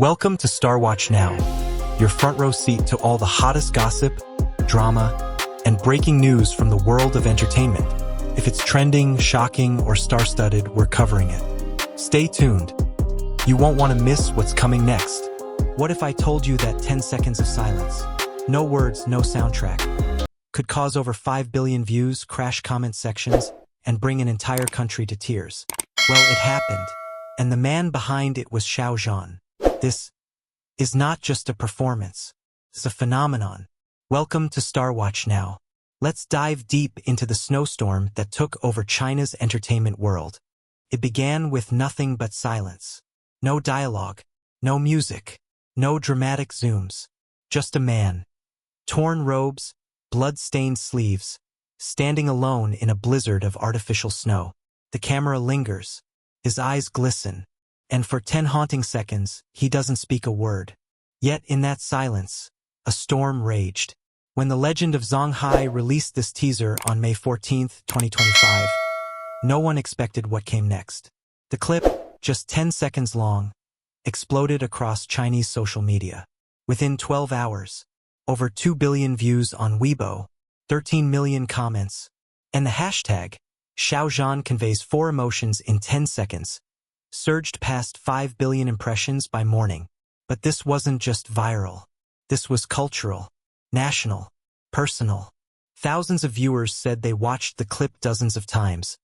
Welcome to Star Watch Now, your front row seat to all the hottest gossip, drama, and breaking news from the world of entertainment. If it's trending, shocking, or star-studded, we're covering it. Stay tuned. You won't want to miss what's coming next. What if I told you that 10 seconds of silence, no words, no soundtrack, could cause over 5 billion views, crash comment sections, and bring an entire country to tears? Well, it happened, and the man behind it was Xiao Zhan. This is not just a performance, it's a phenomenon. Welcome to Star Watch Now. Let's dive deep into the snowstorm that took over China's entertainment world. It began with nothing but silence. No dialogue, no music, no dramatic zooms. Just a man. Torn robes, blood-stained sleeves, standing alone in a blizzard of artificial snow. The camera lingers. His eyes glisten. And for 10 haunting seconds, he doesn't speak a word. Yet in that silence, a storm raged. When the Legend of Zang Hai released this teaser on May 14, 2025, no one expected what came next. The clip, just 10 seconds long, exploded across Chinese social media. Within 12 hours, over 2 billion views on Weibo, 13 million comments, and the hashtag, Xiao Zhan conveys 4 emotions in 10 seconds, surged past 5 billion impressions by morning. But this wasn't just viral. This was cultural, national, personal. Thousands of viewers said they watched the clip dozens of times,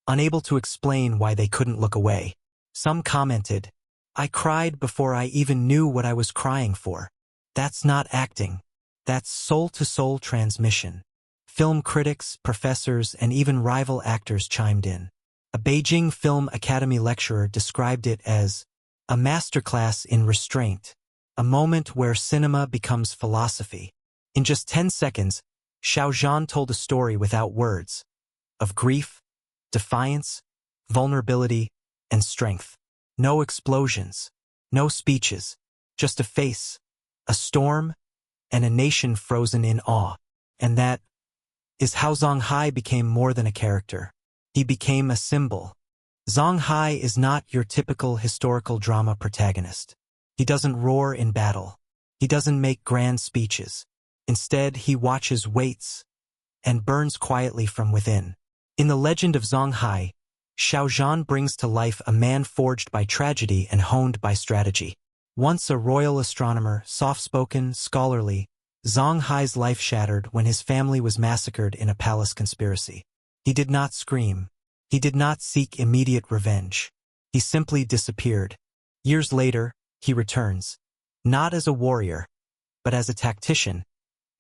unable to explain why they couldn't look away. Some commented, "I cried before I even knew what I was crying for." That's not acting. That's soul-to-soul transmission. Film critics, professors, and even rival actors chimed in. A Beijing Film Academy lecturer described it as a masterclass in restraint, a moment where cinema becomes philosophy. In just 10 seconds, Xiao Zhan told a story without words, of grief, defiance, vulnerability, and strength. No explosions, no speeches, just a face, a storm, and a nation frozen in awe. And that is how Zong Hai became more than a character. He became a symbol. Zong Hai is not your typical historical drama protagonist. He doesn't roar in battle. He doesn't make grand speeches. Instead, he watches, waits, and burns quietly from within. In the Legend of Zang Hai, Xiao Zhan brings to life a man forged by tragedy and honed by strategy. Once a royal astronomer, soft-spoken, scholarly, Zong Hai's life shattered when his family was massacred in a palace conspiracy. He did not scream. He did not seek immediate revenge. He simply disappeared. Years later, he returns, not as a warrior, but as a tactician,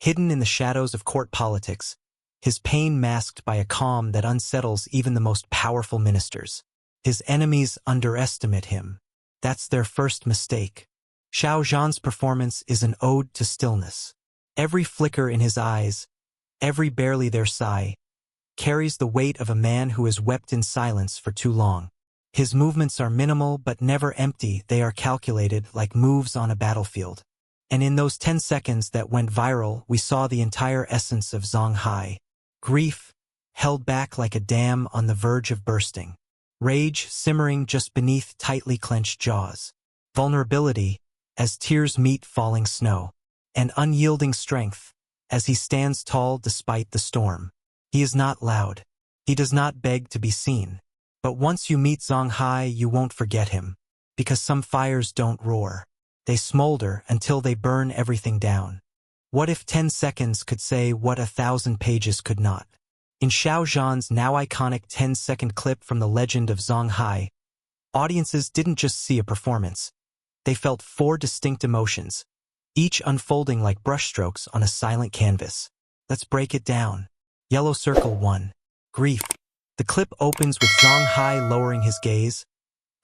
hidden in the shadows of court politics, his pain masked by a calm that unsettles even the most powerful ministers. His enemies underestimate him. That's their first mistake. Xiao Zhan's performance is an ode to stillness. Every flicker in his eyes, every barely there sigh, carries the weight of a man who has wept in silence for too long. His movements are minimal but never empty. They are calculated like moves on a battlefield. And in those 10 seconds that went viral, we saw the entire essence of Zong Hai. Grief, held back like a dam on the verge of bursting. Rage, simmering just beneath tightly clenched jaws. Vulnerability, as tears meet falling snow. And unyielding strength, as he stands tall despite the storm. He is not loud. He does not beg to be seen. But once you meet Zong Hai, you won't forget him. Because some fires don't roar. They smolder until they burn everything down. What if 10 seconds could say what 1,000 pages could not? In Xiao Zhan's now iconic 10-second clip from the Legend of Zang Hai, audiences didn't just see a performance. They felt 4 distinct emotions, each unfolding like brushstrokes on a silent canvas. Let's break it down. Yellow Circle 1. Grief. The clip opens with Zong Hai lowering his gaze,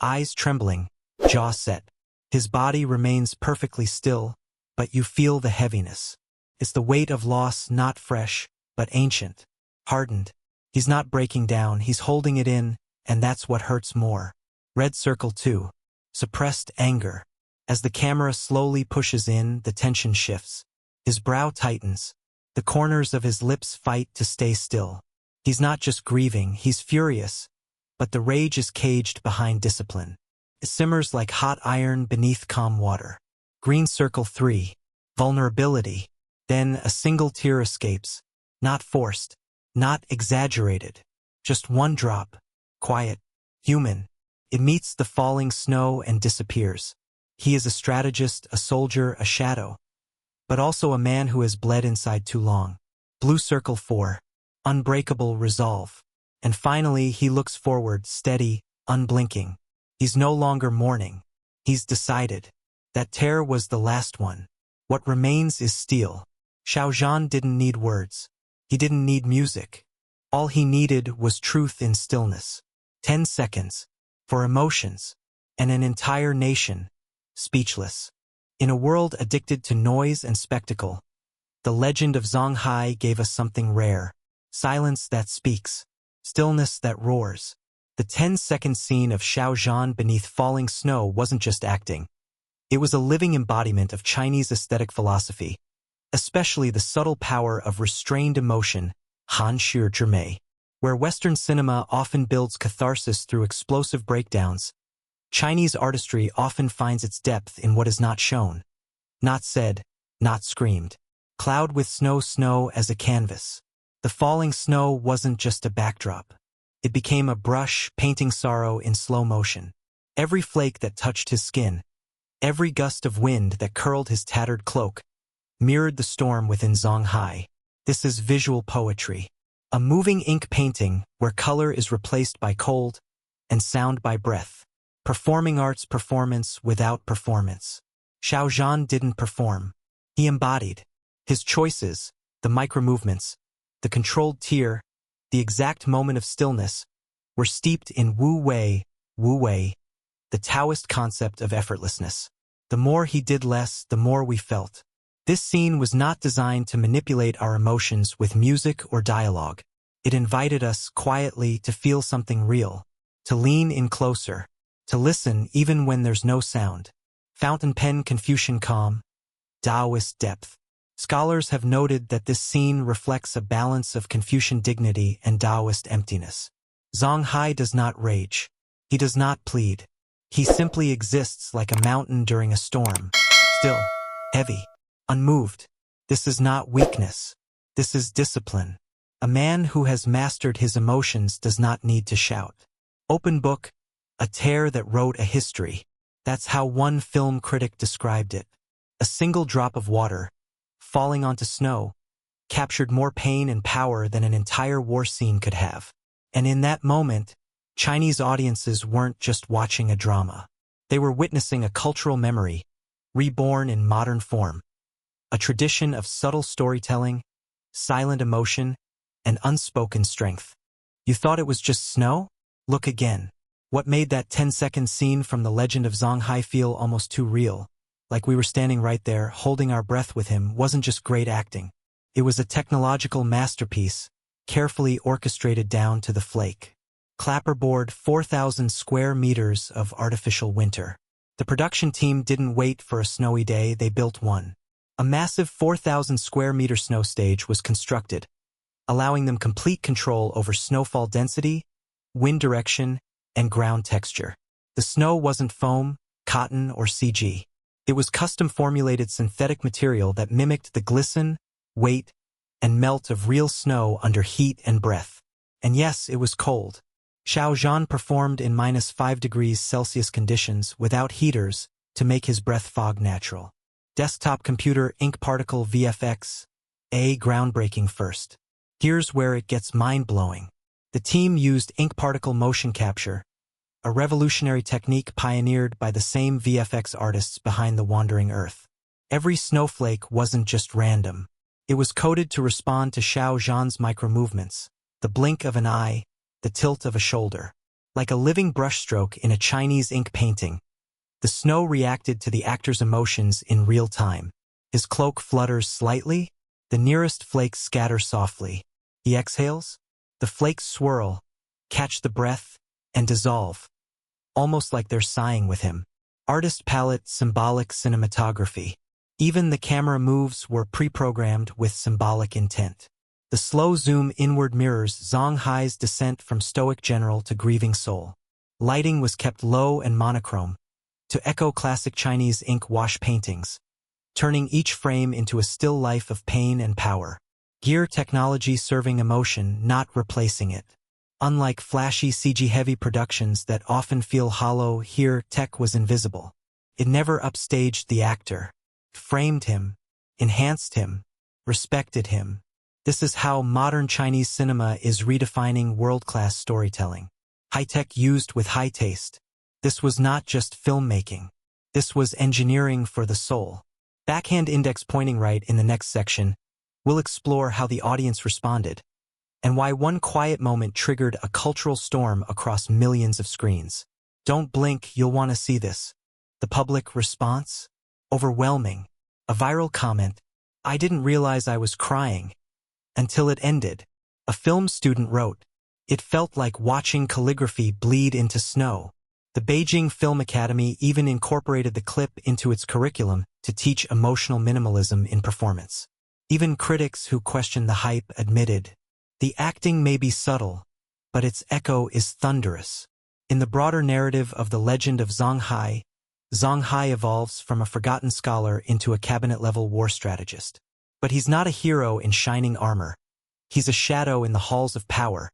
eyes trembling, jaw set. His body remains perfectly still, but you feel the heaviness. It's the weight of loss, not fresh, but ancient, hardened. He's not breaking down, he's holding it in, and that's what hurts more. Red Circle 2. Suppressed anger. As the camera slowly pushes in, the tension shifts. His brow tightens. The corners of his lips fight to stay still. He's not just grieving, he's furious, but the rage is caged behind discipline. It simmers like hot iron beneath calm water. Green circle 3. Vulnerability. Then a single tear escapes. Not forced. Not exaggerated. Just one drop. Quiet. Human. It meets the falling snow and disappears. He is a strategist, a soldier, a shadow. But also a man who has bled inside too long. Blue circle 4. Unbreakable resolve. And finally, he looks forward, steady, unblinking. He's no longer mourning. He's decided. That tear was the last one. What remains is steel. Xiao Zhan didn't need words. He didn't need music. All he needed was truth in stillness. 10 seconds. For emotions. And an entire nation. Speechless. In a world addicted to noise and spectacle, the Legend of Zang Hai gave us something rare. Silence that speaks. Stillness that roars. The 10-second scene of Xiao Zhan beneath falling snow wasn't just acting. It was a living embodiment of Chinese aesthetic philosophy, especially the subtle power of restrained emotion, Han Shi Zhi. Where Western cinema often builds catharsis through explosive breakdowns, Chinese artistry often finds its depth in what is not shown, not said, not screamed. Cloud with snow as a canvas. The falling snow wasn't just a backdrop. It became a brush painting sorrow in slow motion. Every flake that touched his skin, every gust of wind that curled his tattered cloak, mirrored the storm within Zong Hai. This is visual poetry. A moving ink painting where color is replaced by cold and sound by breath. Performing arts performance without performance. Xiao Zhan didn't perform. He embodied. His choices, the micro-movements, the controlled tear, the exact moment of stillness, were steeped in Wu Wei, the Taoist concept of effortlessness. The more he did less, the more we felt. This scene was not designed to manipulate our emotions with music or dialogue. It invited us quietly to feel something real, to lean in closer, to listen even when there's no sound. Fountain pen Confucian calm, Taoist depth. Scholars have noted that this scene reflects a balance of Confucian dignity and Taoist emptiness. Zong Hai does not rage. He does not plead. He simply exists like a mountain during a storm, still, heavy, unmoved. This is not weakness. This is discipline. A man who has mastered his emotions does not need to shout. Open book, a tear that wrote a history. That's how one film critic described it. A single drop of water, falling onto snow, captured more pain and power than an entire war scene could have. And in that moment, Chinese audiences weren't just watching a drama. They were witnessing a cultural memory, reborn in modern form. A tradition of subtle storytelling, silent emotion, and unspoken strength. You thought it was just snow? Look again. What made that 10-second scene from The Legend of Zang Hai feel almost too real? Like we were standing right there, holding our breath with him, wasn't just great acting. It was a technological masterpiece, carefully orchestrated down to the flake. Clapperboard 4,000 square meters of artificial winter. The production team didn't wait for a snowy day, they built one. A massive 4,000 square meter snow stage was constructed, allowing them complete control over snowfall density, wind direction, and ground texture. The snow wasn't foam, cotton, or CG. It was custom-formulated synthetic material that mimicked the glisten, weight, and melt of real snow under heat and breath. And yes, it was cold. Xiao Zhan performed in -5 °C conditions without heaters to make his breath fog natural. Desktop computer ink particle VFX, a groundbreaking first. Here's where it gets mind-blowing. The team used ink particle motion capture, a revolutionary technique pioneered by the same VFX artists behind The Wandering Earth. Every snowflake wasn't just random. It was coded to respond to Xiao Zhan's micro-movements, the blink of an eye, the tilt of a shoulder. Like a living brushstroke in a Chinese ink painting, the snow reacted to the actor's emotions in real time. His cloak flutters slightly, the nearest flakes scatter softly. He exhales, the flakes swirl, catch the breath, and dissolve, almost like they're sighing with him. Artist palette, symbolic cinematography. Even the camera moves were pre-programmed with symbolic intent. The slow zoom inward mirrors Zong Hai's descent from stoic general to grieving soul. Lighting was kept low and monochrome, to echo classic Chinese ink wash paintings, turning each frame into a still life of pain and power. Gear technology serving emotion, not replacing it. Unlike flashy CG-heavy productions that often feel hollow, here tech was invisible. It never upstaged the actor. It framed him, enhanced him, respected him. This is how modern Chinese cinema is redefining world-class storytelling. High-tech used with high taste. This was not just filmmaking. This was engineering for the soul. Backhand index pointing right in the next section, we'll explore how the audience responded, and why one quiet moment triggered a cultural storm across millions of screens. Don't blink, you'll want to see this. The public response? Overwhelming. A viral comment, "I didn't realize I was crying until it ended." A film student wrote, "It felt like watching calligraphy bleed into snow." The Beijing Film Academy even incorporated the clip into its curriculum to teach emotional minimalism in performance. Even critics who questioned the hype admitted, the acting may be subtle, but its echo is thunderous. In the broader narrative of the Legend of Zang Hai, Zong Hai evolves from a forgotten scholar into a cabinet-level war strategist. But he's not a hero in shining armor. He's a shadow in the halls of power,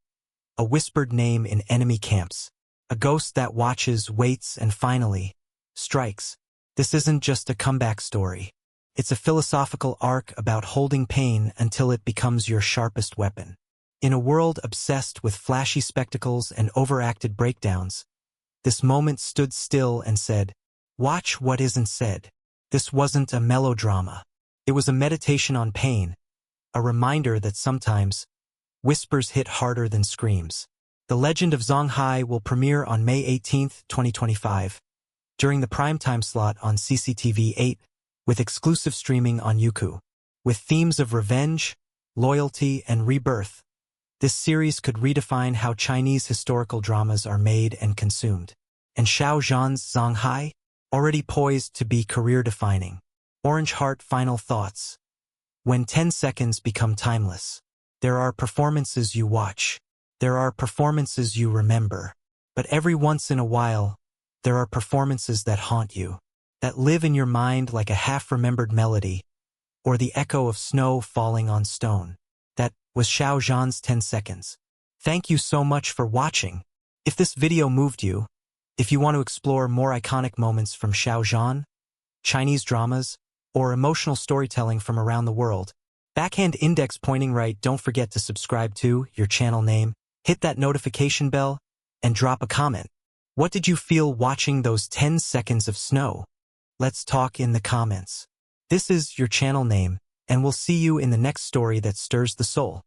a whispered name in enemy camps, a ghost that watches, waits, and finally strikes. This isn't just a comeback story. It's a philosophical arc about holding pain until it becomes your sharpest weapon. In a world obsessed with flashy spectacles and overacted breakdowns, this moment stood still and said, "Watch what isn't said." This wasn't a melodrama. It was a meditation on pain, a reminder that sometimes whispers hit harder than screams. The Legend of Zang Hai will premiere on May 18, 2025, during the primetime slot on CCTV 8, with exclusive streaming on Youku. With themes of revenge, loyalty, and rebirth, this series could redefine how Chinese historical dramas are made and consumed. And Xiao Zhan's Zong Hai, already poised to be career-defining. Orange Heart final thoughts. When 10 seconds become timeless, there are performances you watch. There are performances you remember. But every once in a while, there are performances that haunt you, that live in your mind like a half-remembered melody, or the echo of snow falling on stone. That was Xiao Zhan's 10 seconds. Thank you so much for watching. If this video moved you, if you want to explore more iconic moments from Xiao Zhan, Chinese dramas, or emotional storytelling from around the world, backhand index pointing right, don't forget to subscribe to your channel name, hit that notification bell, and drop a comment. What did you feel watching those 10 seconds of snow? Let's talk in the comments. This is your channel name, and we'll see you in the next story that stirs the soul.